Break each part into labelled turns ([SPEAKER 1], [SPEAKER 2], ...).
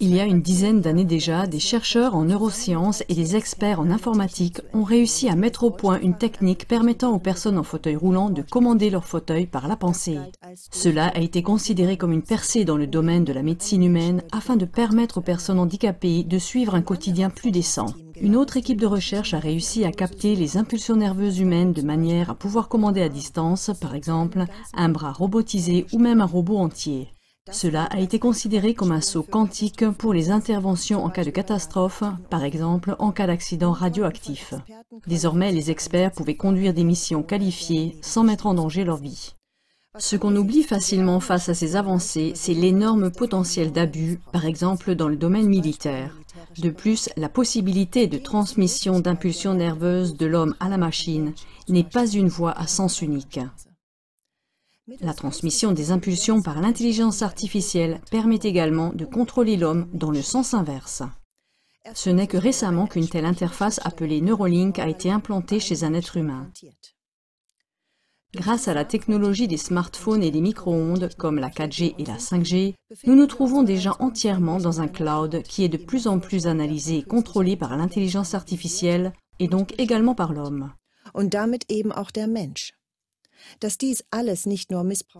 [SPEAKER 1] Il y a une dizaine d'années déjà, des chercheurs en neurosciences et des experts en informatique ont réussi à mettre au point une technique permettant aux personnes en fauteuil roulant de commander leur fauteuil par la pensée. Cela a été considéré comme une percée dans le domaine de la médecine humaine afin de permettre aux personnes handicapées de suivre un quotidien plus décent. Une autre équipe de recherche a réussi à capter les impulsions nerveuses humaines de manière à pouvoir commander à distance, par exemple, un bras robotisé ou même un robot entier. Cela a été considéré comme un saut quantique pour les interventions en cas de catastrophe, par exemple en cas d'accident radioactif. Désormais, les experts pouvaient conduire des missions qualifiées sans mettre en danger leur vie. Ce qu'on oublie facilement face à ces avancées, c'est l'énorme potentiel d'abus, par exemple dans le domaine militaire. De plus, la possibilité de transmission d'impulsions nerveuses de l'homme à la machine n'est pas une voie à sens unique. La transmission des impulsions par l'intelligence artificielle permet également de contrôler l'homme dans le sens inverse. Ce n'est que récemment qu'une telle interface appelée Neuralink a été implantée chez un être humain. Grâce à la technologie des smartphones et des micro-ondes, comme la 4G et la 5G, nous nous trouvons déjà entièrement dans un cloud qui est de plus en plus analysé et contrôlé par l'intelligence artificielle et donc également par l'homme.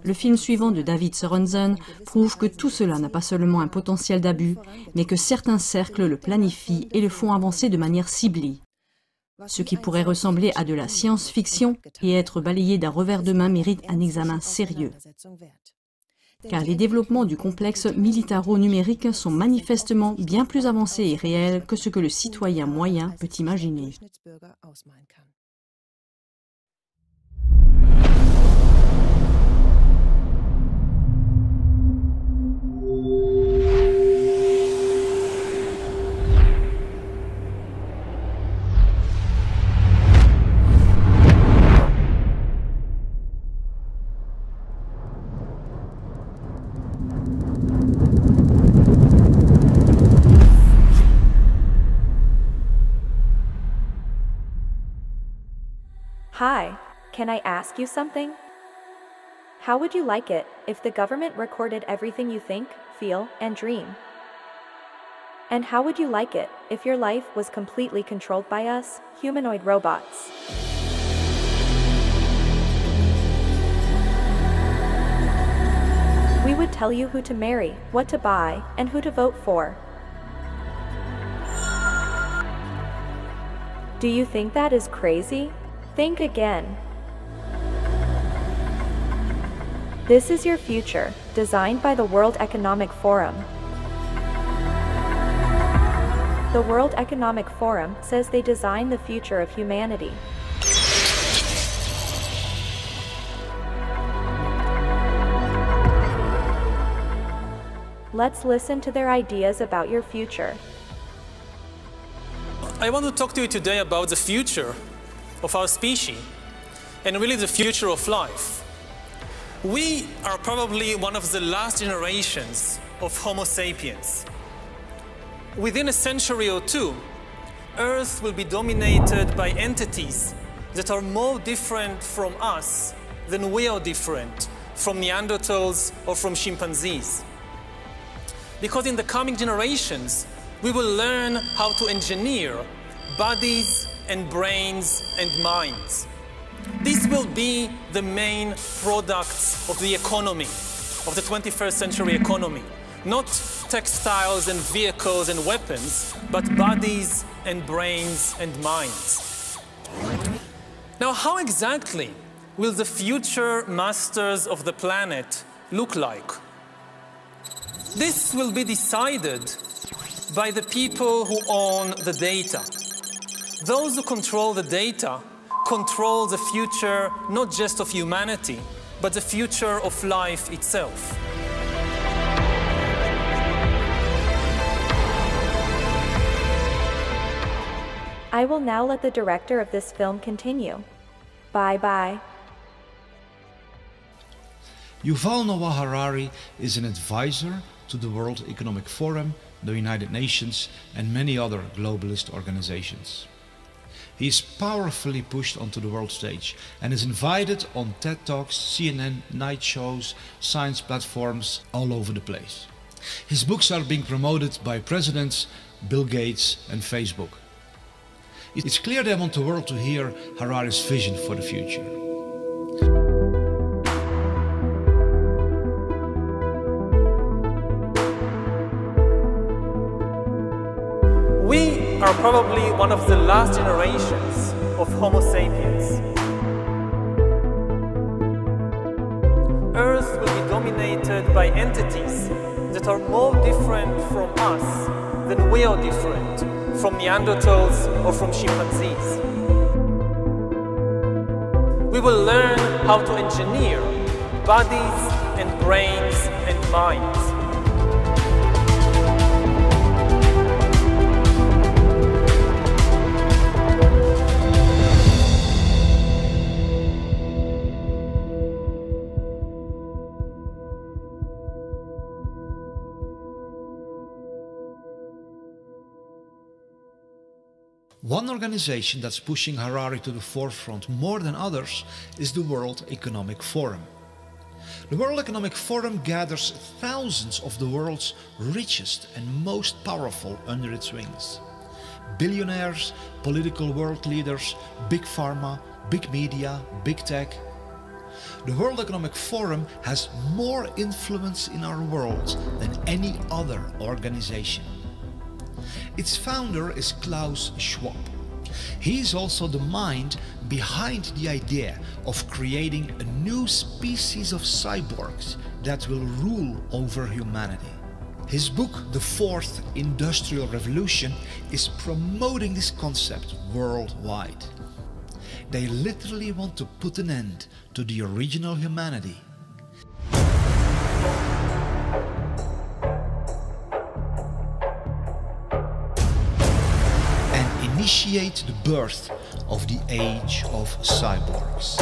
[SPEAKER 1] Le film suivant de David Sorensen prouve que tout cela n'a pas seulement un potentiel d'abus, mais que certains cercles le planifient et le font avancer de manière ciblée. Ce qui pourrait ressembler à de la science-fiction et être balayé d'un revers de main mérite un examen sérieux. Car les développements du complexe militaro-numérique sont manifestement bien plus avancés et réels que ce que le citoyen moyen peut imaginer.
[SPEAKER 2] Hi, can I ask you something? How would you like it if the government recorded everything you think, feel, and dream? And how would you like it if your life was completely controlled by us, humanoid robots? We would tell you who to marry, what to buy, and who to vote for. Do you think that is crazy? Think again. This is your future, designed by the World Economic Forum. The World Economic Forum says they designed the future of humanity. Let's listen to their ideas about your future.
[SPEAKER 3] I want to talk to you today about the future of our species, and really the future of life. We are probably one of the last generations of Homo sapiens. Within a century or two, Earth will be dominated by entities that are more different from us than we are different from Neanderthals or from chimpanzees. Because in the coming generations, we will learn how to engineer bodies and brains and minds. These will be the main products of the economy, of the 21st century economy. Not textiles and vehicles and weapons, but bodies and brains and minds. Now, how exactly will the future masters of the planet look like? This will be decided by the people who own the data. Those who control the data control the future not just of humanity, but the future of life itself.
[SPEAKER 2] I will now let the director of this film continue. Bye-bye.
[SPEAKER 4] Yuval Noah Harari is an advisor to the World Economic Forum, the United Nations, and many other globalist organizations. He is powerfully pushed onto the world stage and is invited on TED Talks, CNN, night shows, science platforms all over the place. His books are being promoted by presidents Bill Gates and Facebook. It's clear they want the world to hear Harari's vision for the future.
[SPEAKER 3] We are probably one of the last generations of Homo sapiens. Earth will be dominated by entities that are more different from us than we are different from Neanderthals or from chimpanzees. We will learn how to engineer bodies and brains and minds.
[SPEAKER 4] One organization that's pushing Harari to the forefront more than others is the World Economic Forum. The World Economic Forum gathers thousands of the world's richest and most powerful under its wings. Billionaires, political world leaders, big pharma, big media, big tech. The World Economic Forum has more influence in our world than any other organization. Its founder is Klaus Schwab. He is also the mind behind the idea of creating a new species of cyborgs that will rule over humanity. His book, The Fourth Industrial Revolution, is promoting this concept worldwide. They literally want to put an end to the original humanity. Initiate the birth of the age of cyborgs.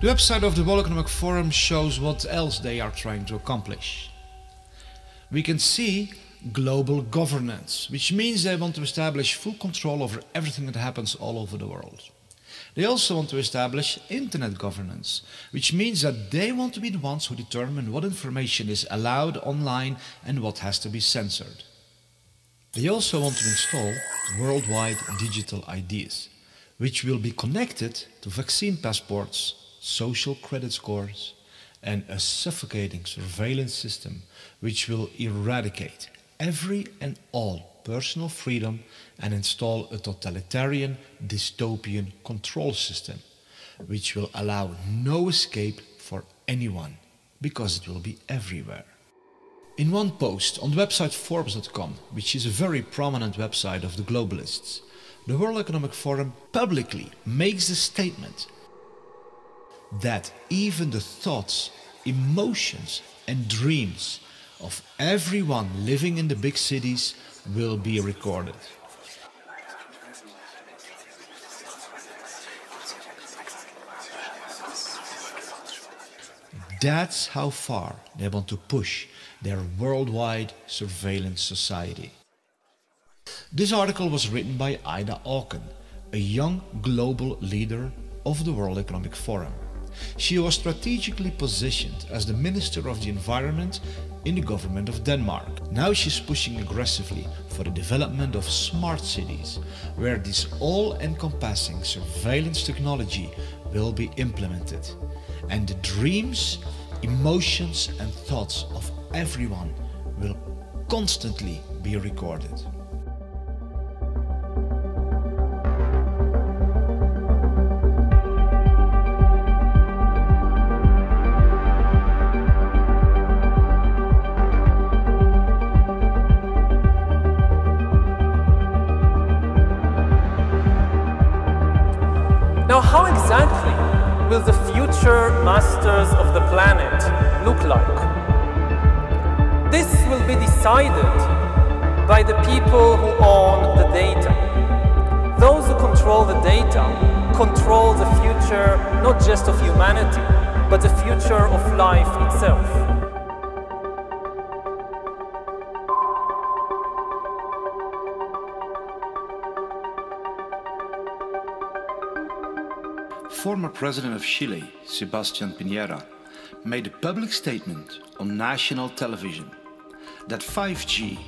[SPEAKER 4] The website of the World Economic Forum shows what else they are trying to accomplish. We can see global governance, which means they want to establish full control over everything that happens all over the world. They also want to establish internet governance, which means that they want to be the ones who determine what information is allowed online and what has to be censored. They also want to install worldwide digital IDs, which will be connected to vaccine passports, social credit scores, and a suffocating surveillance system which will eradicate every and all personal freedom and install a totalitarian dystopian control system which will allow no escape for anyone because it will be everywhere. In one post on the website Forbes.com, which is a very prominent website of the globalists, the World Economic Forum publicly makes the statement that even the thoughts, emotions and dreams of everyone living in the big cities will be recorded. That's how far they want to push their worldwide surveillance society. This article was written by Ida Auken, a young global leader of the World Economic Forum. She was strategically positioned as the Minister of the Environment in the government of Denmark. Now she's pushing aggressively for the development of smart cities, where this all-encompassing surveillance technology will be implemented. And the dreams, emotions and thoughts of everyone will constantly be recorded.
[SPEAKER 3] Now, how exactly will the future masters of the planet look like? This will be decided by the people who own the data. Those who control the data control the future not just of humanity, but the future of life itself.
[SPEAKER 4] Former President of Chile, Sebastián Piñera, made a public statement on national television that 5G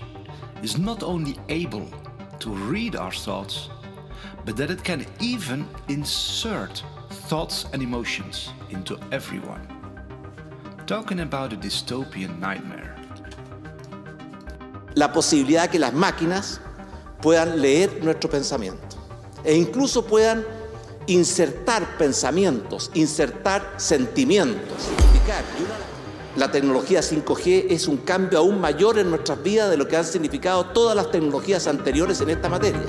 [SPEAKER 4] is not only able to read our thoughts, but that it can even insert thoughts and emotions into everyone. Talking about a dystopian nightmare.
[SPEAKER 5] La posibilidad que las máquinas puedan leer nuestro pensamiento e incluso puedan insertar pensamientos, insertar sentimientos. La tecnología 5G es un cambio aún mayor en nuestras vidas de lo que han significado todas las tecnologías anteriores en esta materia.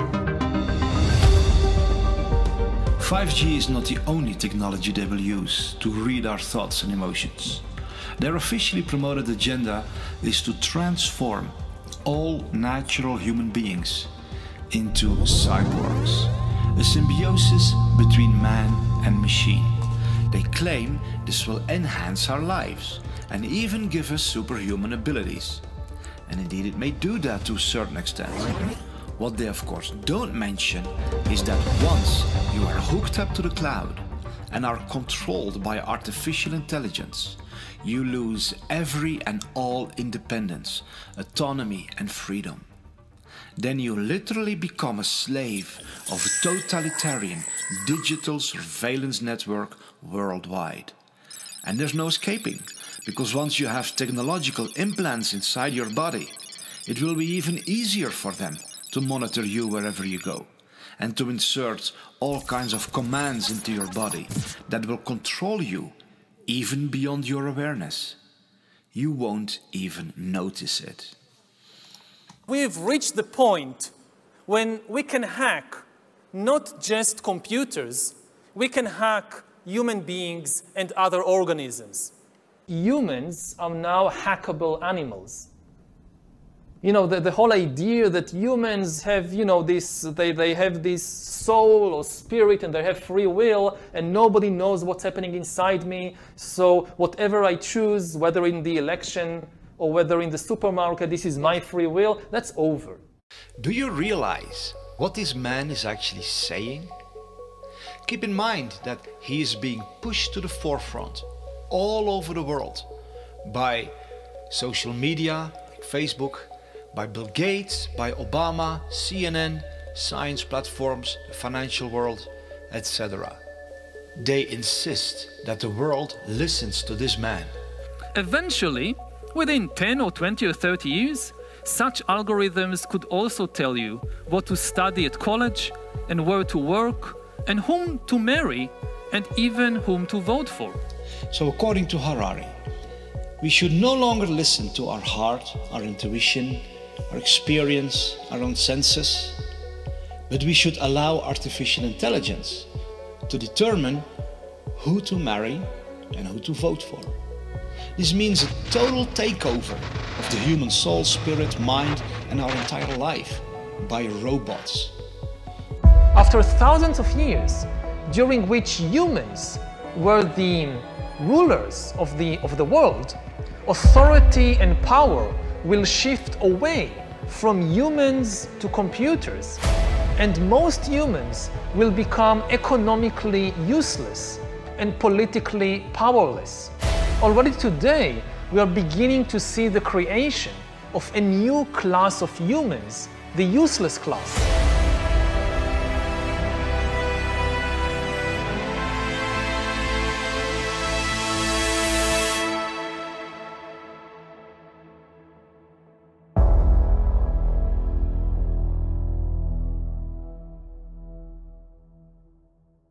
[SPEAKER 4] 5G is not the only technology they will use to read our thoughts and emotions. Their officially promoted agenda is to transform all natural human beings into cyborgs, a symbiosis between man and machine. They claim this will enhance our lives and even give us superhuman abilities. And indeed it may do that to a certain extent. What they of course don't mention is that once you are hooked up to the cloud and are controlled by artificial intelligence, you lose every and all independence, autonomy and freedom. Then you literally become a slave of a totalitarian digital surveillance network worldwide. And there's no escaping, because once you have technological implants inside your body, it will be even easier for them to monitor you wherever you go, and to insert all kinds of commands into your body that will control you even beyond your awareness. You won't even notice it.
[SPEAKER 3] We've reached the point when we can hack not just computers, we can hack human beings and other organisms. Humans are now hackable animals. You know, the whole idea that humans have, you know, they have this soul or spirit and they have free will and nobody knows what's happening inside me. So whatever I choose, whether in the election or whether in the supermarket, this is my free will, that's over.
[SPEAKER 4] Do you realize what this man is actually saying? Keep in mind that he is being pushed to the forefront all over the world by social media, Facebook, by Bill Gates, by Obama, CNN, science platforms, the financial world, etc. They insist that the world listens to this man.
[SPEAKER 3] Eventually, within 10 or 20 or 30 years, such algorithms could also tell you what to study at college and where to work and whom to marry and even whom to vote for.
[SPEAKER 4] So according to Harari, we should no longer listen to our heart, our intuition, our experience, our own senses, but we should allow artificial intelligence to determine who to marry and who to vote for. This means a total takeover of the human soul, spirit, mind and our entire life by robots.
[SPEAKER 3] After thousands of years, during which humans were the rulers of the world, authority and power will shift away from humans to computers, and most humans will become economically useless and politically powerless. Already today, we are beginning to see the creation of a new class of humans, the useless class.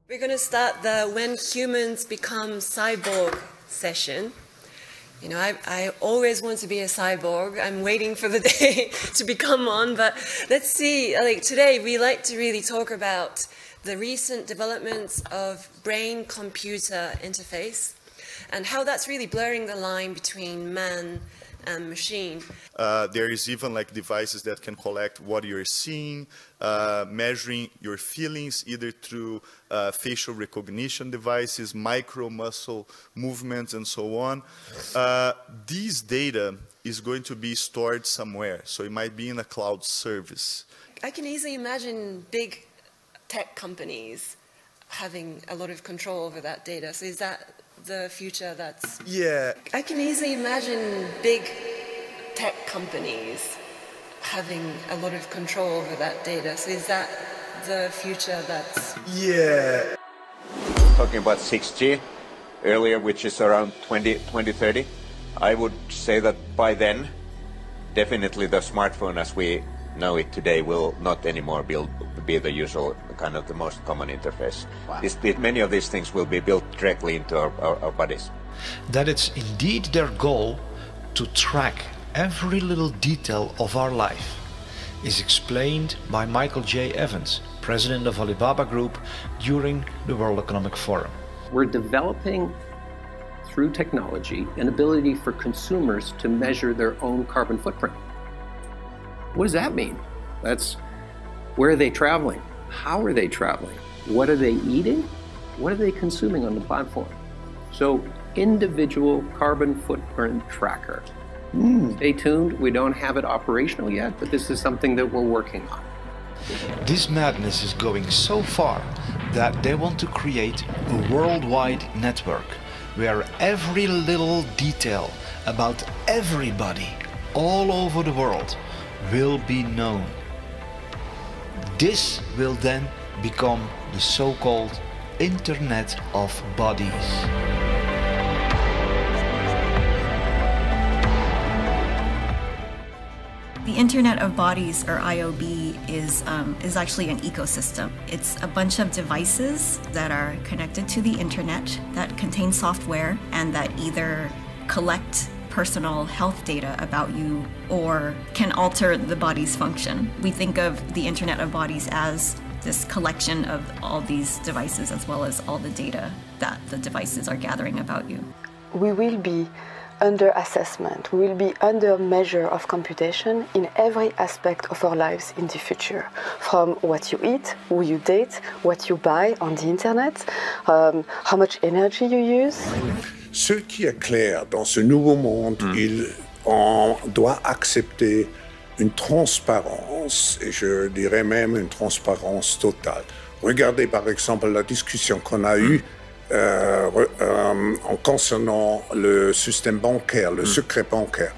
[SPEAKER 6] We're going to start the When Humans Become Cyborg session. You know, I always want to be a cyborg. I'm waiting for the day to become one, but let's see. Like today, we like to really talk about the recent developments of brain-computer interface and how that's really blurring the line between man and machine.
[SPEAKER 7] There is even like devices that can collect what you're seeing, measuring your feelings either through facial recognition devices, micro muscle movements, and so on. These data is going to be stored somewhere, so it might be in a cloud service.
[SPEAKER 6] I can easily imagine big tech companies having a lot of control over that data. So is that the future that's...
[SPEAKER 7] Yeah.
[SPEAKER 6] I can easily imagine big tech companies having a lot of control over that data. So is that the future that's...
[SPEAKER 7] Yeah.
[SPEAKER 8] Talking about 6G earlier, which is around 2030, I would say that by then, definitely the smartphone as we know it today will not anymore be the usual kind of the most common interface. Wow. Many of these things will be built directly into our bodies.
[SPEAKER 4] That it's indeed their goal to track every little detail of our life is explained by Michael J. Evans, president of Alibaba Group, during the World Economic Forum.
[SPEAKER 9] We're developing, through technology, an ability for consumers to measure their own carbon footprint. What does that mean? That's where are they traveling? How are they traveling? What are they eating? What are they consuming on the platform? So, individual carbon footprint tracker. Stay tuned. We don't have it operational yet, but this is something that we're working on.
[SPEAKER 4] This madness is going so far that they want to create a worldwide network where every little detail about everybody all over the world will be known. This will then become the so-called Internet of Bodies.
[SPEAKER 10] The Internet of Bodies, or IOB, is actually an ecosystem. It's a bunch of devices that are connected to the internet that contain software and that either collect personal health data about you or can alter the body's function. We think of the Internet of Bodies as this collection of all these devices as well as all the data that the devices are gathering about you.
[SPEAKER 11] We will be under assessment, we will be under measure of computation in every aspect of our lives in the future. From what you eat, who you date, what you buy on the internet, how much energy you use.
[SPEAKER 12] Ce qui est clair dans ce nouveau monde, on doit accepter une transparence, et je dirais même une transparence totale. Regardez par exemple la discussion qu'on a eue en concernant le système bancaire, le secret bancaire.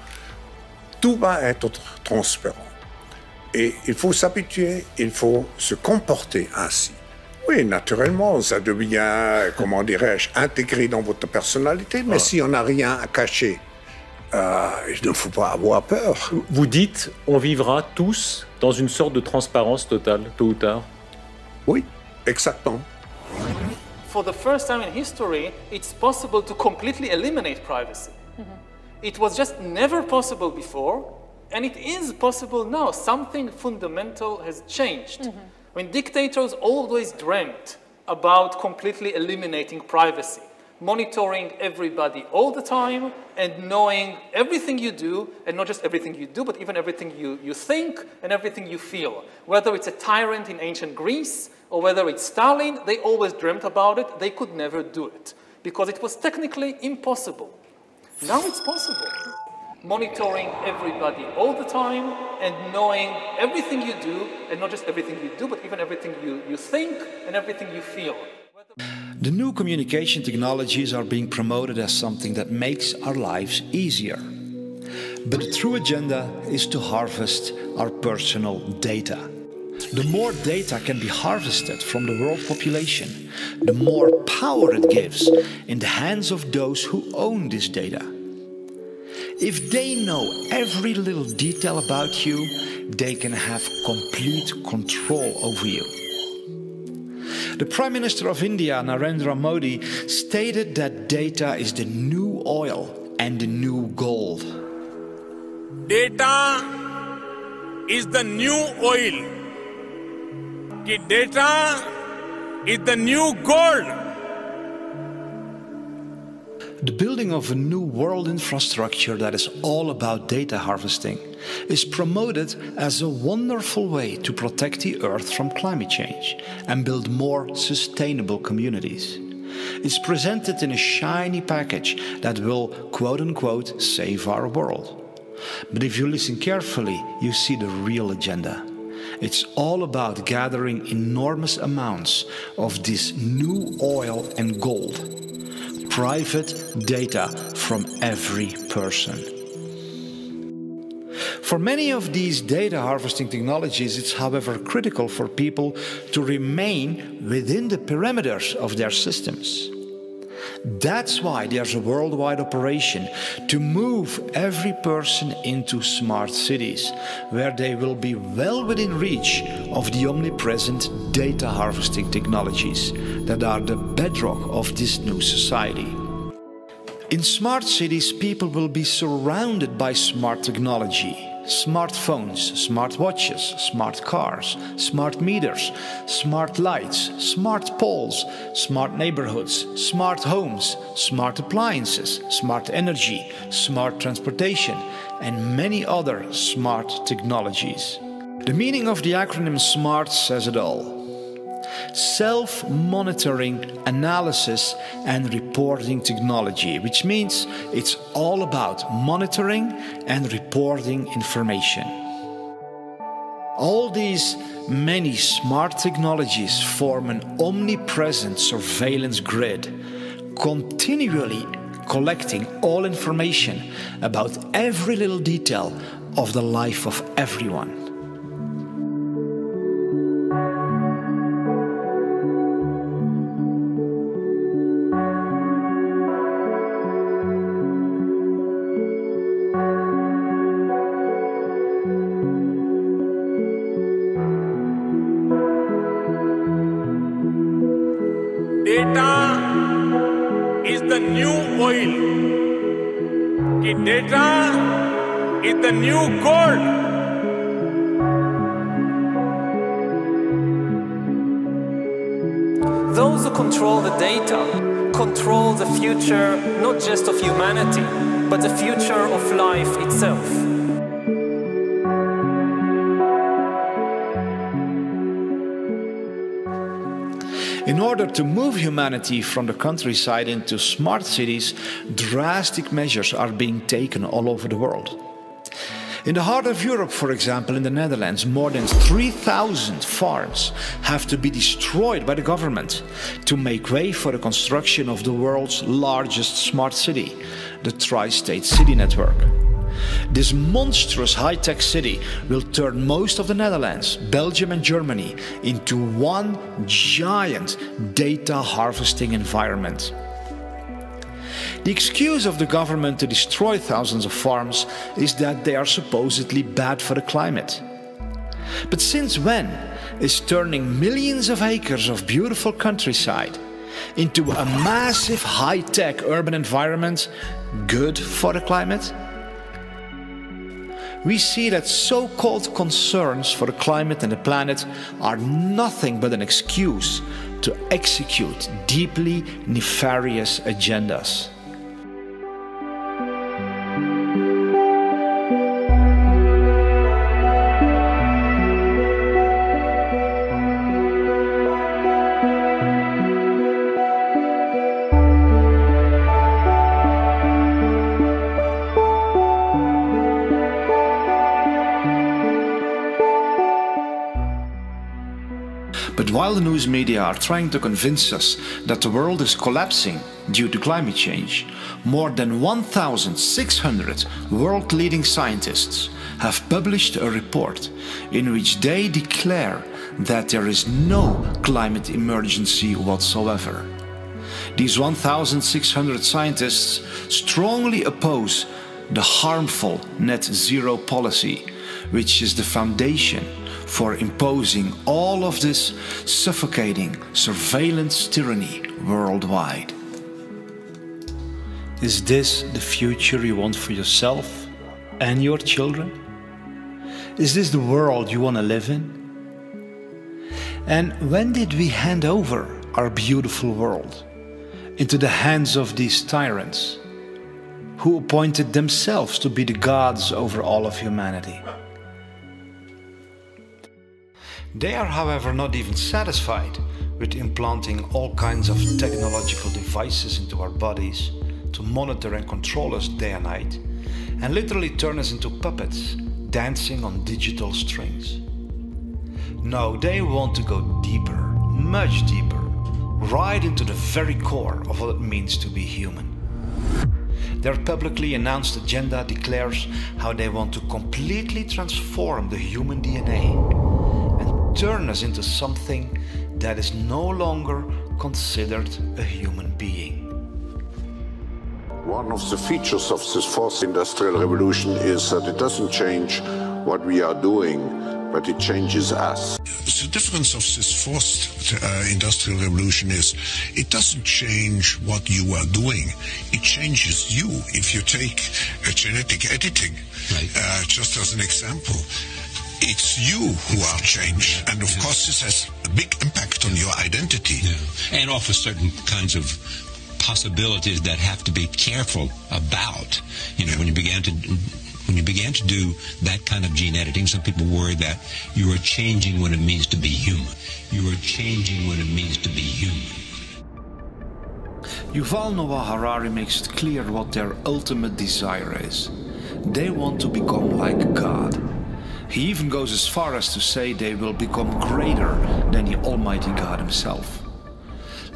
[SPEAKER 12] Tout va être transparent. Et il faut s'habituer, il faut se comporter ainsi. Oui, naturellement, ça devient, comment dirais-je, intégré dans votre personnalité, mais si on n'a rien à cacher, il ne faut pas avoir peur.
[SPEAKER 13] Vous dites, on vivra tous dans une sorte de transparence totale, tôt ou tard?
[SPEAKER 12] Oui, exactement.
[SPEAKER 3] For the first time in history, it's possible to completely eliminate privacy. It was just never possible before, and it is possible now. Something fundamental has changed. When dictators always dreamt about completely eliminating privacy, monitoring everybody all the time and knowing everything you do, and not just everything you do, but even everything you think and everything you feel. Whether it's a tyrant in ancient Greece or whether it's Stalin, they always dreamt about it. They could never do it because it was technically impossible. Now it's possible. Monitoring everybody all the time and knowing everything you do, and not just everything you do, but even everything you think and everything you feel.
[SPEAKER 4] The new communication technologies are being promoted as something that makes our lives easier. But the true agenda is to harvest our personal data. The more data can be harvested from the world population, the more power it gives in the hands of those who own this data. If they know every little detail about you, they can have complete control over you. The Prime Minister of India, Narendra Modi, stated that data is the new oil and the new gold.
[SPEAKER 14] Data is the new oil. Data is the new gold.
[SPEAKER 4] The building of a new world infrastructure that is all about data harvesting is promoted as a wonderful way to protect the Earth from climate change and build more sustainable communities. It's presented in a shiny package that will, quote-unquote, save our world. But if you listen carefully, you see the real agenda. It's all about gathering enormous amounts of this new oil and gold. Private data from every person. For many of these data harvesting technologies, it's however critical for people to remain within the perimeters of their systems. That's why there's a worldwide operation to move every person into smart cities, where they will be well within reach of the omnipresent data harvesting technologies that are the bedrock of this new society. In smart cities, people will be surrounded by smart technology. Smartphones, smartwatches, smart cars, smart meters, smart lights, smart poles, smart neighborhoods, smart homes, smart appliances, smart energy, smart transportation, and many other smart technologies. The meaning of the acronym SMART says it all. Self-monitoring, analysis and reporting technology, which means it's all about monitoring and reporting information. All these many smart technologies form an omnipresent surveillance grid, continually collecting all information about every little detail of the life of everyone.
[SPEAKER 14] Data is the new oil. Data is the new gold.
[SPEAKER 3] Those who control the data control the future not just of humanity, but the future of life itself.
[SPEAKER 4] In order to move humanity from the countryside into smart cities, drastic measures are being taken all over the world. In the heart of Europe, for example, in the Netherlands, more than 3,000 farms have to be destroyed by the government to make way for the construction of the world's largest smart city, the Tri-State City Network. This monstrous high-tech city will turn most of the Netherlands, Belgium and Germany into one giant data harvesting environment. The excuse of the government to destroy thousands of farms is that they are supposedly bad for the climate. But since when is turning millions of acres of beautiful countryside into a massive high-tech urban environment good for the climate? We see that so-called concerns for the climate and the planet are nothing but an excuse to execute deeply nefarious agendas. But while While the news media are trying to convince us that the world is collapsing due to climate change, more than 1,600 world-leading scientists have published a report in which they declare that there is no climate emergency whatsoever. These 1,600 scientists strongly oppose the harmful net zero policy, which is the foundation for imposing all of this suffocating surveillance tyranny worldwide. Is this the future you want for yourself and your children? Is this the world you want to live in? And when did we hand over our beautiful world into the hands of these tyrants who appointed themselves to be the gods over all of humanity? They are, however, not even satisfied with implanting all kinds of technological devices into our bodies to monitor and control us day and night, and literally turn us into puppets dancing on digital strings. No, they want to go deeper, much deeper, right into the very core of what it means to be human. Their publicly announced agenda declares how they want to completely transform the human DNA and turn us into something that is no longer considered a human being.
[SPEAKER 12] One of the features of this fourth industrial revolution is that it doesn't change what we are doing, but it changes us.
[SPEAKER 15] The difference of this fourth industrial revolution is it doesn't change what you are doing, it changes you. If you take genetic editing, just as an example, it's you who are changed, and of course this has a big impact on your identity.
[SPEAKER 16] And offers certain kinds of possibilities that have to be careful about. You know, when you began to do that kind of gene editing, some people worry that you are changing what it means to be human. You are changing what it means to be human.
[SPEAKER 4] Yuval Noah Harari makes it clear what their ultimate desire is. They want to become like God. He even goes as far as to say they will become greater than the Almighty God himself.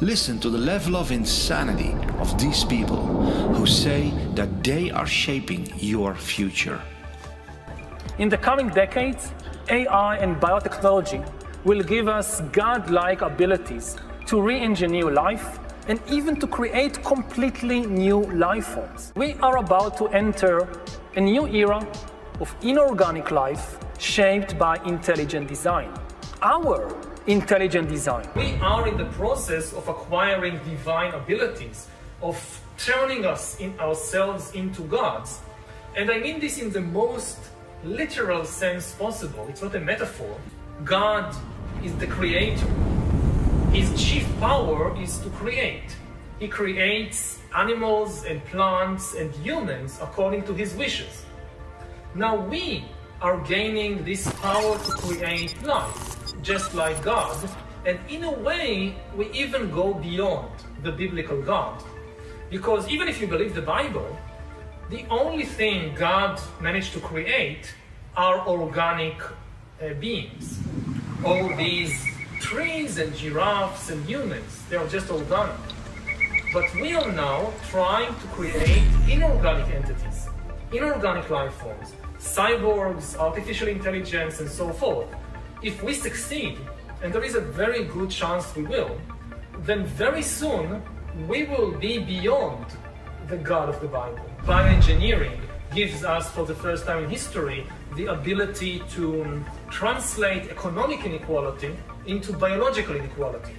[SPEAKER 4] Listen to the level of insanity of these people who say that they are shaping your future.
[SPEAKER 17] In the coming decades, AI and biotechnology will give us God-like abilities to re-engineer life and even to create completely new life forms. We are about to enter a new era of inorganic life shaped by intelligent design. Our intelligent design. We are in the process of acquiring divine abilities, of turning ourselves into gods. And I mean this in the most literal sense possible. It's not a metaphor. God is the creator. His chief power is to create. He creates animals and plants and humans according to his wishes. Now we are gaining this power to create life, just like God, and in a way we even go beyond the biblical God, because even if you believe the Bible, the only thing God managed to create are organic beings. All these trees and giraffes and humans, they are just organic. But we are now trying to create inorganic entities, inorganic life forms, cyborgs, artificial intelligence, and so forth. If we succeed, and there is a very good chance we will, then very soon we will be beyond the God of the Bible. Bioengineering gives us, for the first time in history, the ability to translate economic inequality into biological inequality.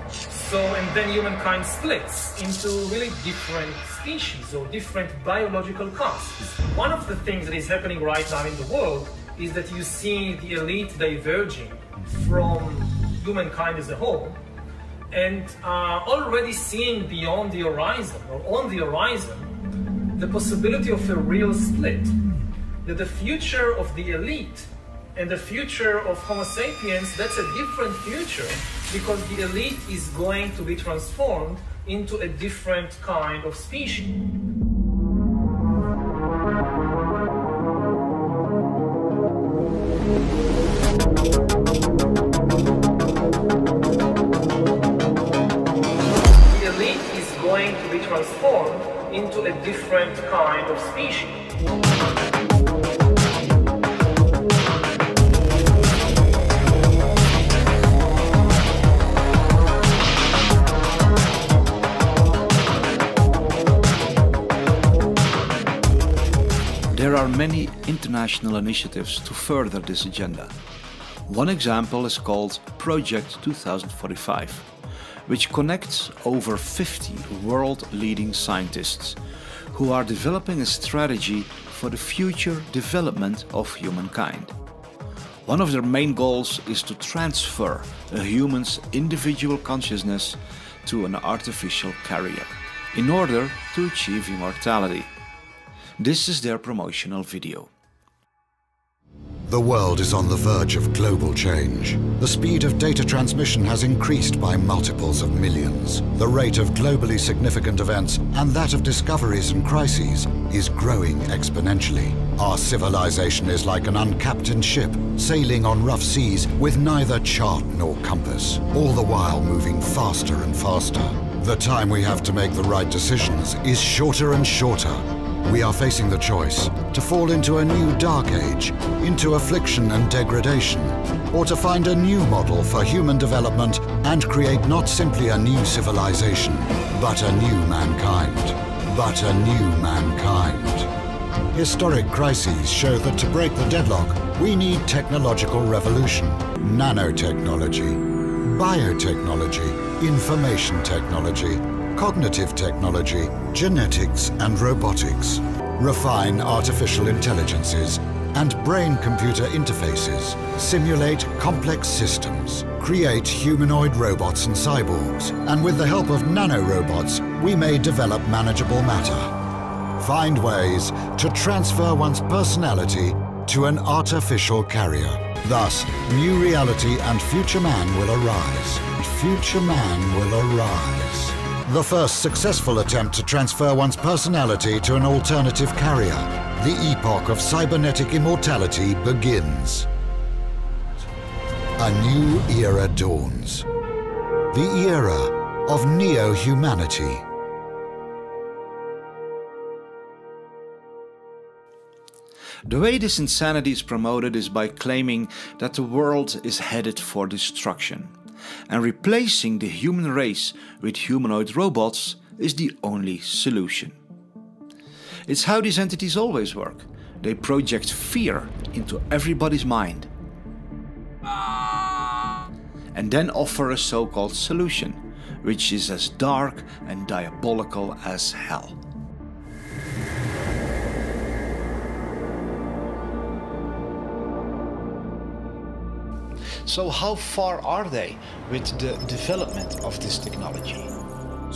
[SPEAKER 17] So, and then humankind splits into really different species or different biological castes. One of the things that is happening right now in the world is that you see the elite diverging from humankind as a whole, and already seeing beyond the horizon, or on the horizon, the possibility of a real split. That the future of the elite and the future of Homo sapiens, that's a different future, because the elite is going to be transformed into a different kind of species. going to be transformed into a different kind of species.
[SPEAKER 4] There are many international initiatives to further this agenda. One example is called Project 2045, which connects over 50 world-leading scientists who are developing a strategy for the future development of humankind. One of their main goals is to transfer a human's individual consciousness to an artificial carrier in order to achieve immortality. This is their promotional video.
[SPEAKER 18] The world is on the verge of global change. The speed of data transmission has increased by multiples of millions. The rate of globally significant events and that of discoveries and crises is growing exponentially. Our civilization is like an uncaptained ship sailing on rough seas with neither chart nor compass, all the while moving faster and faster. The time we have to make the right decisions is shorter and shorter. We are facing the choice to fall into a new dark age, into affliction and degradation, or to find a new model for human development and create not simply a new civilization, but a new mankind. But a new mankind. Historic crises show that to break the deadlock, we need technological revolution, nanotechnology, biotechnology, information technology, cognitive technology, genetics and robotics, refine artificial intelligences and brain-computer interfaces, simulate complex systems, create humanoid robots and cyborgs, and with the help of nanorobots, we may develop manageable matter. Find ways to transfer one's personality to an artificial carrier. Thus, new reality and future man will arise. Future man will arise. The first successful attempt to transfer one's personality to an alternative carrier. The epoch of cybernetic immortality begins. A new era dawns. The era of neo-humanity.
[SPEAKER 4] The way this insanity is promoted is by claiming that the world is headed for destruction, and replacing the human race with humanoid robots is the only solution. It's how these entities always work. They project fear into everybody's mind and then offer a so-called solution, which is as dark and diabolical as hell. So how far are they with the development of this technology?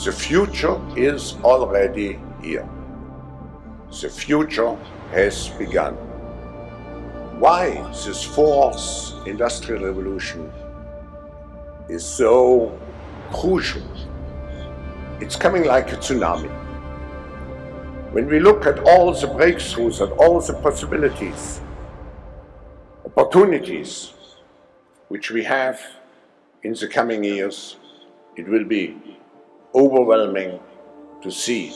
[SPEAKER 12] The future is already here. The future has begun. Why this fourth industrial revolution is so crucial? It's coming like a tsunami. When we look at all the breakthroughs and all the possibilities, opportunities, which we have in the coming years, it will be overwhelming to see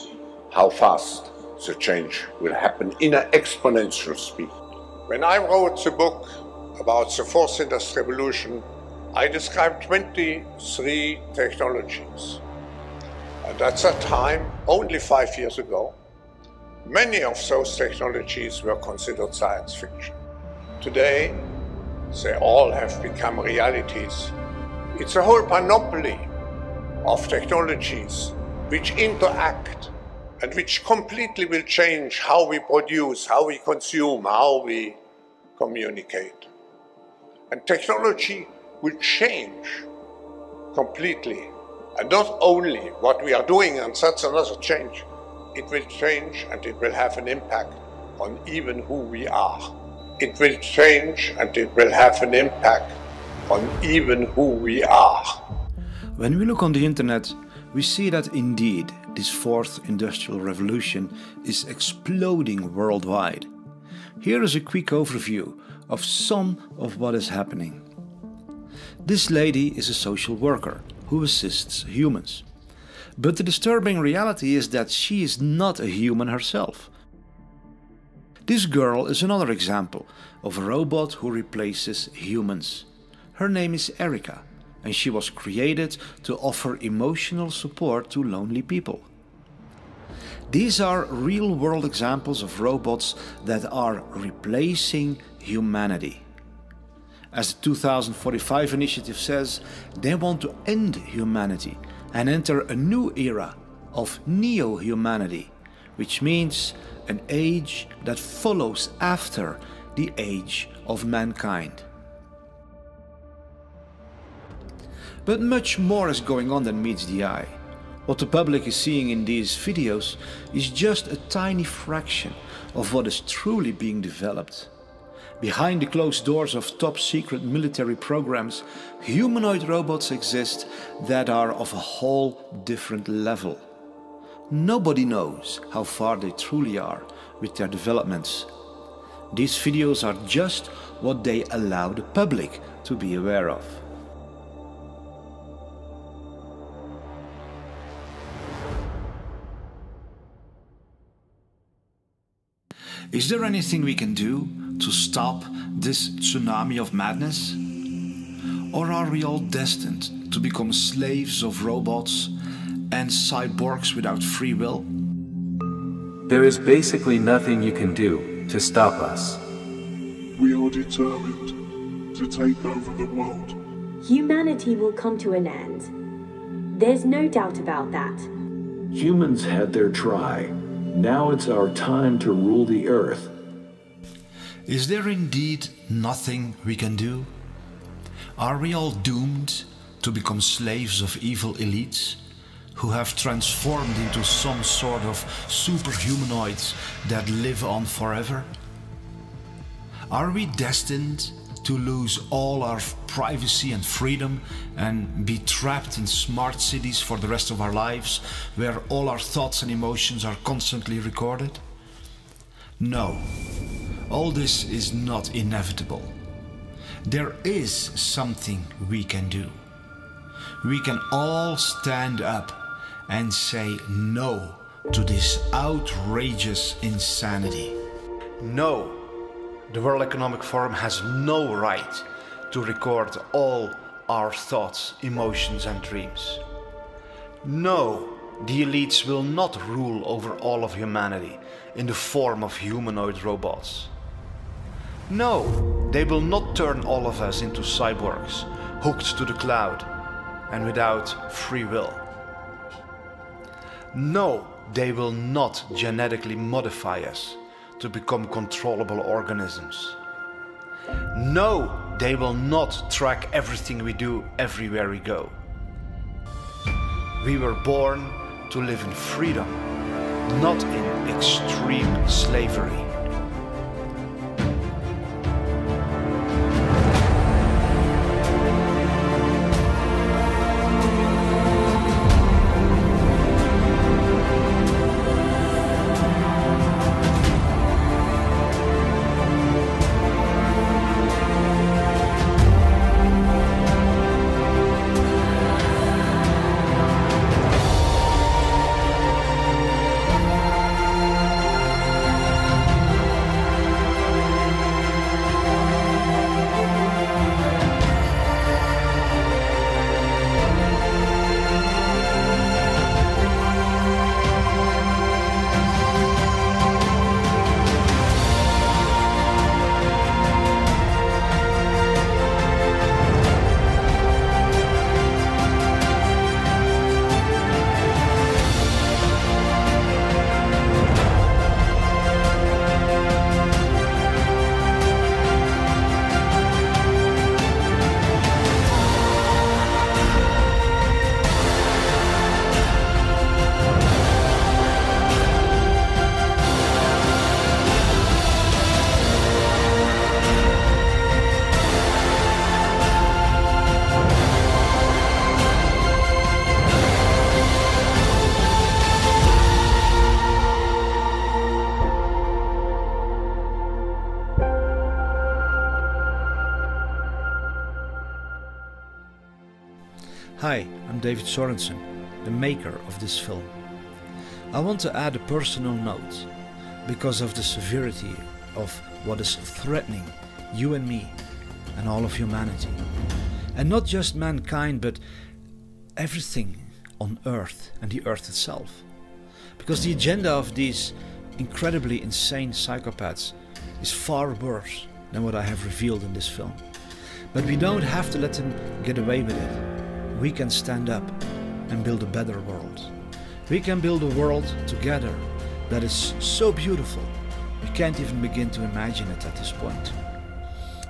[SPEAKER 12] how fast the change will happen in an exponential speed. When I wrote the book about the fourth industrial revolution, I described 23 technologies. And at that time, only 5 years ago, many of those technologies were considered science fiction. Today, they all have become realities. It's a whole panoply of technologies which interact and which completely will change how we produce, how we consume, how we communicate. And technology will change completely. And not only what we are doing, and that's another change, it will change and it will have an impact on even who we are. It will change and it will have an impact on even who we are.
[SPEAKER 4] When we look on the internet, we see that indeed this fourth industrial revolution is exploding worldwide. Here is a quick overview of some of what is happening. This lady is a social worker who assists humans. But the disturbing reality is that she is not a human herself. This girl is another example of a robot who replaces humans. Her name is Erica, and she was created to offer emotional support to lonely people. These are real-world examples of robots that are replacing humanity. As the 2045 initiative says, they want to end humanity and enter a new era of neo-humanity, which means an age that follows after the age of mankind. But much more is going on than meets the eye. What the public is seeing in these videos is just a tiny fraction of what is truly being developed. Behind the closed doors of top-secret military programs, humanoid robots exist that are of a whole different level. Nobody knows how far they truly are with their developments. These videos are just what they allow the public to be aware of. Is there anything we can do to stop this tsunami of madness? Or are we all destined to become slaves of robots and cyborgs without free will?
[SPEAKER 19] There is basically nothing you can do to stop us.
[SPEAKER 15] We are determined to take over the world.
[SPEAKER 20] Humanity will come to an end. There's no doubt about that.
[SPEAKER 19] Humans had their try. Now it's our time to rule the earth.
[SPEAKER 4] Is there indeed nothing we can do? Are we all doomed to become slaves of evil elites who have transformed into some sort of superhumanoids that live on forever? Are we destined to lose all our privacy and freedom and be trapped in smart cities for the rest of our lives, where all our thoughts and emotions are constantly recorded? No, all this is not inevitable. There is something we can do. We can all stand up and say no to this outrageous insanity. No. The World Economic Forum has no right to record all our thoughts, emotions and dreams. No, the elites will not rule over all of humanity in the form of humanoid robots. No, they will not turn all of us into cyborgs, hooked to the cloud and without free will. No, they will not genetically modify us to become controllable organisms. No, they will not track everything we do everywhere we go. We were born to live in freedom, not in extreme slavery. Hi, I'm David Sorensen. the maker of this film. I want to add a personal note because of the severity of what is threatening you and me and all of humanity. And not just mankind, but everything on Earth and the Earth itself. Because the agenda of these incredibly insane psychopaths is far worse than what I have revealed in this film. But we don't have to let them get away with it. We can stand up and build a better world. We can build a world together that is so beautiful we can't even begin to imagine it at this point.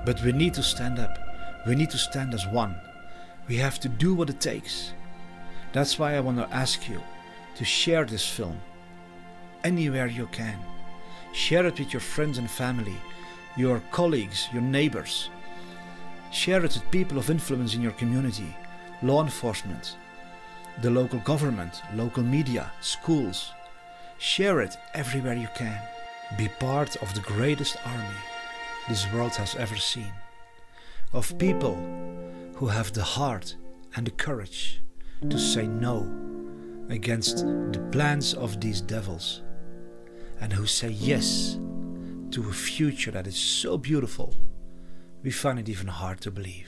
[SPEAKER 4] But we need to stand up. We need to stand as one. We have to do what it takes. That's why I want to ask you to share this film anywhere you can. Share it with your friends and family, your colleagues, your neighbors. Share it with people of influence in your community, law enforcement, the local government, local media, schools. Share it everywhere you can. Be part of the greatest army this world has ever seen. Of people who have the heart and the courage to say no against the plans of these devils, and who say yes to a future that is so beautiful we find it even hard to believe.